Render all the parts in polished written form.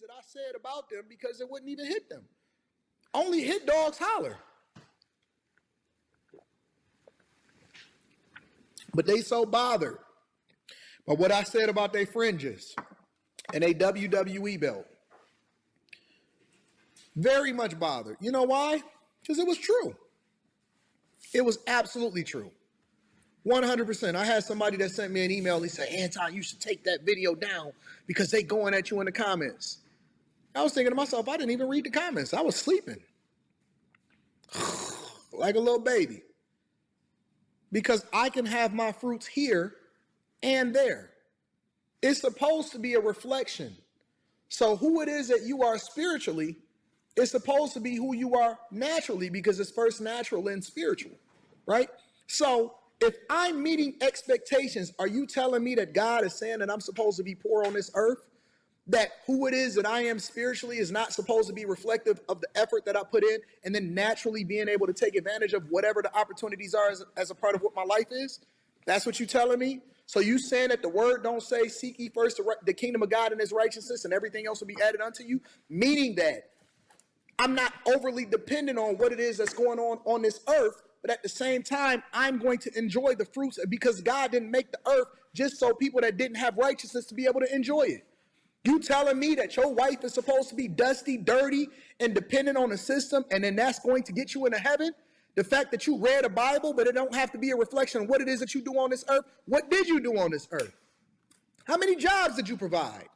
that I said about them because it wouldn't even hit them. Only hit dogs holler. But they so bothered by what I said about their fringes and a WWE belt. Very much bothered. You know why? Because it was true. It was absolutely true. 100%. I had somebody that sent me an email. He said, Anton, you should take that video down because they going at you in the comments. I was thinking to myself, I didn't even read the comments. I was sleeping like a little baby because I can have my fruits here and there. It's supposed to be a reflection. So who it is that you are spiritually is supposed to be who you are naturally because it's first natural and spiritual, right? So if I'm meeting expectations, are you telling me that God is saying that I'm supposed to be poor on this earth? That who it is that I am spiritually is not supposed to be reflective of the effort that I put in and then naturally being able to take advantage of whatever the opportunities are as a part of what my life is? That's what you telling me? So you saying that the word don't say seek ye first the kingdom of God and his righteousness and everything else will be added unto you? Meaning that I'm not overly dependent on what it is that's going on this earth, but at the same time, I'm going to enjoy the fruits because God didn't make the earth just so people that didn't have righteousness to be able to enjoy it. You telling me that your wife is supposed to be dusty, dirty, and dependent on the system, and then that's going to get you into heaven? The fact that you read a Bible, but it don't have to be a reflection of what it is that you do on this earth. What did you do on this earth? How many jobs did you provide?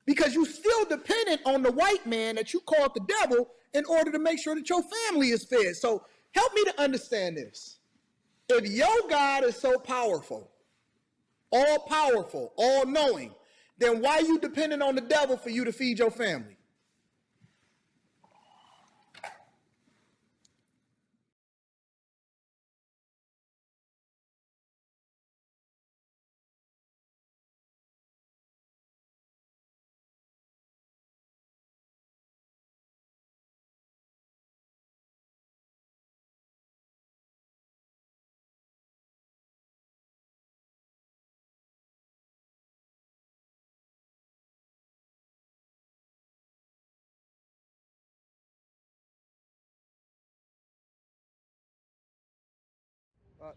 Because you still dependent on the white man that you called the devil in order to make sure that your family is fed. So help me to understand this. If your God is so powerful, all knowing, then why are you dependent on the devil for you to feed your family?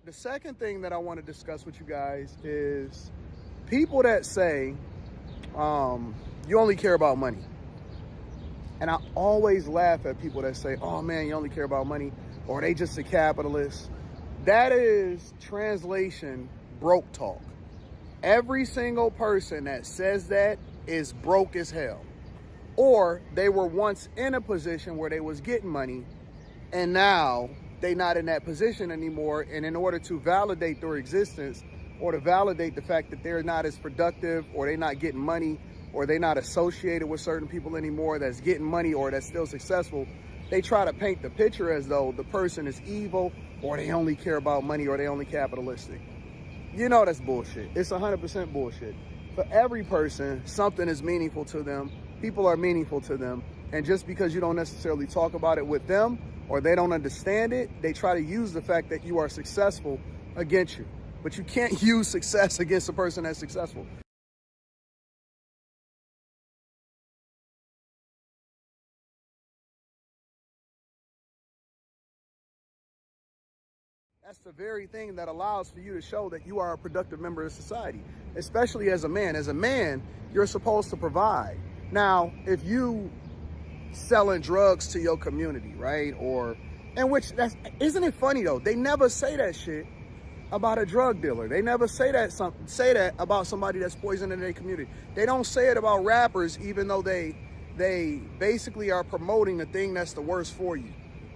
The second thing that I want to discuss with you guys is people that say you only care about money. And I always laugh at people that say, oh man, you only care about money, or they just a capitalist. That is translation broke talk. Every single person that says that is broke as hell. Or they were once in a position where they was getting money and now they not in that position anymore. And in order to validate their existence or to validate the fact that they're not as productive or they're not getting money or they're not associated with certain people anymore that's getting money or that's still successful, they try to paint the picture as though the person is evil or they only care about money or they only capitalistic. You know that's bullshit. It's 100% bullshit. For every person, something is meaningful to them. People are meaningful to them. And just because you don't necessarily talk about it with them or they don't understand it, they try to use the fact that you are successful against you. But you can't use success against a person that's successful. That's the very thing that allows for you to show that you are a productive member of society, especially as a man. As a man, you're supposed to provide. Now, if you selling drugs to your community, right? Isn't it funny though? They never say that shit about a drug dealer. They never say that about somebody that's poisoning their community. They don't say it about rappers, even though they basically are promoting the thing that's the worst for you.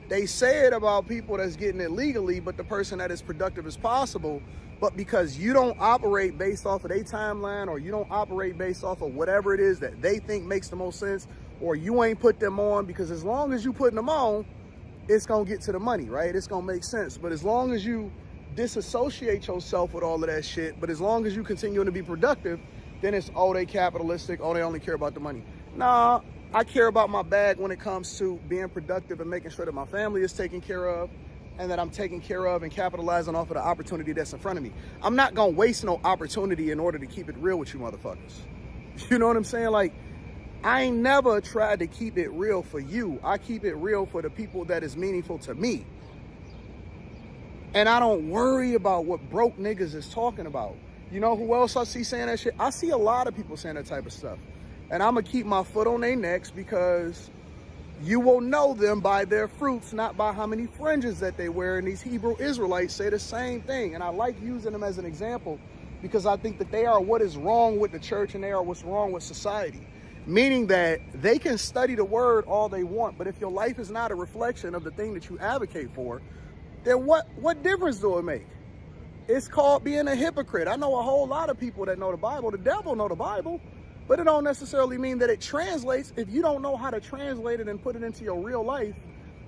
They say it about people that's getting it legally, but the person that is productive as possible. But because you don't operate based off of their timeline or you don't operate based off of whatever it is that they think makes the most sense, or you ain't put them on, because as long as you putting them on, it's going to get to the money, right? It's going to make sense. But as long as you disassociate yourself with all of that shit, but as long as you continue to be productive, then it's, oh, they capitalistic, oh, they only care about the money. Nah, I care about my bag when it comes to being productive and making sure that my family is taken care of and that I'm taking care of and capitalizing off of the opportunity that's in front of me. I'm not going to waste no opportunity in order to keep it real with you motherfuckers. You know what I'm saying? Like, I ain't never tried to keep it real for you. I keep it real for the people that is meaningful to me. And I don't worry about what broke niggas is talking about. You know who else I see saying that shit? I see a lot of people saying that type of stuff. And I'm going to keep my foot on their necks, because you will know them by their fruits, not by how many fringes that they wear. And these Hebrew Israelites say the same thing. And I like using them as an example, because I think that they are what is wrong with the church, and they are what's wrong with society. Meaning that they can study the word all they want, but if your life is not a reflection of the thing that you advocate for, then what difference do it make? It's called being a hypocrite. I know a whole lot of people that know the Bible. The devil know the Bible, but it don't necessarily mean that it translates. If you don't know how to translate it and put it into your real life,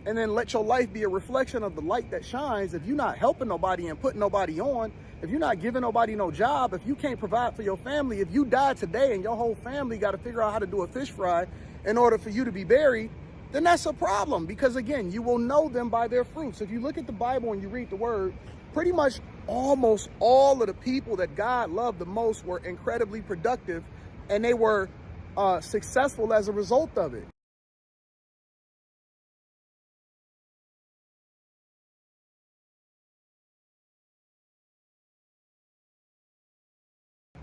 and then let your life be a reflection of the light that shines, if you're not helping nobody and putting nobody on, if you're not giving nobody no job, if you can't provide for your family, if you die today and your whole family got to figure out how to do a fish fry in order for you to be buried, then that's a problem. Because again, you will know them by their fruits. If you look at the Bible and you read the word, pretty much almost all of the people that God loved the most were incredibly productive, and they were successful as a result of it.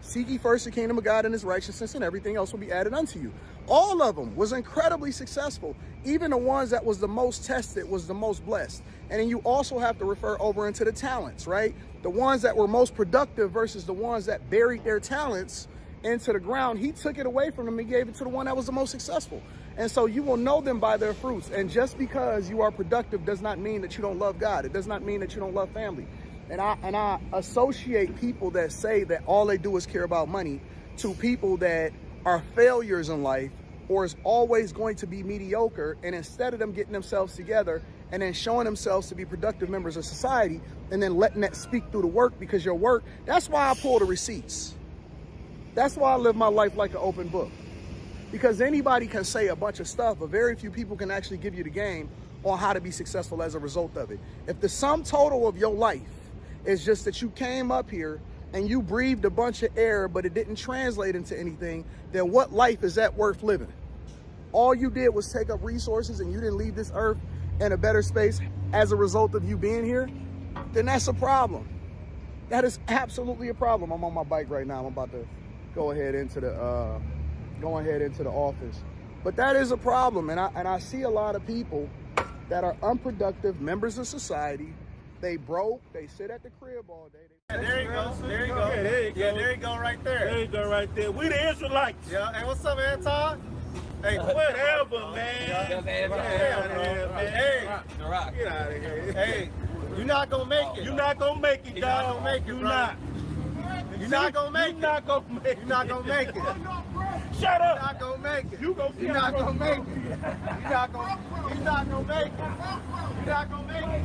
Seek ye first the kingdom of God and his righteousness, and everything else will be added unto you. All of them was incredibly successful. Even the ones that was the most tested was the most blessed. And then you also have to refer over into the talents, right? The ones that were most productive versus the ones that buried their talents into the ground. He took it away from them and gave it to the one that was the most successful. And so you will know them by their fruits. And just because you are productive does not mean that you don't love God. It does not mean that you don't love family. And I associate people that say that all they do is care about money to people that are failures in life, or is always going to be mediocre. And instead of them getting themselves together and then showing themselves to be productive members of society, and then letting that speak through the work, because your work, that's why I pull the receipts. That's why I live my life like an open book. Because anybody can say a bunch of stuff, but very few people can actually give you the game on how to be successful as a result of it. If the sum total of your life is just that you came up here and you breathed a bunch of air, but it didn't translate into anything, then what life is that worth living? All you did was take up resources, and you didn't leave this earth in a better space as a result of you being here, then that's a problem. That is absolutely a problem. I'm on my bike right now. I'm about to go ahead into the office. But that is a problem. And I see a lot of people that are unproductive members of society. They broke. They sit at the crib all day. There you go. There you go. Yeah, there you go. Yeah, there you go right there. There you go right there. We the Israelites. Yeah. Hey, what's up, Anton? Hey, whatever, man. Hey, The Rock. Get out of here. Hey, you're not gonna make it. You're not gonna make it, You're not dog. gonna make it, You're bro. not. You're not gonna make You're not gonna make it. You're not gonna make it. Shut You're up. not gonna make it. You gonna You're not gonna make it. You're not gonna make it. You're not gonna make it.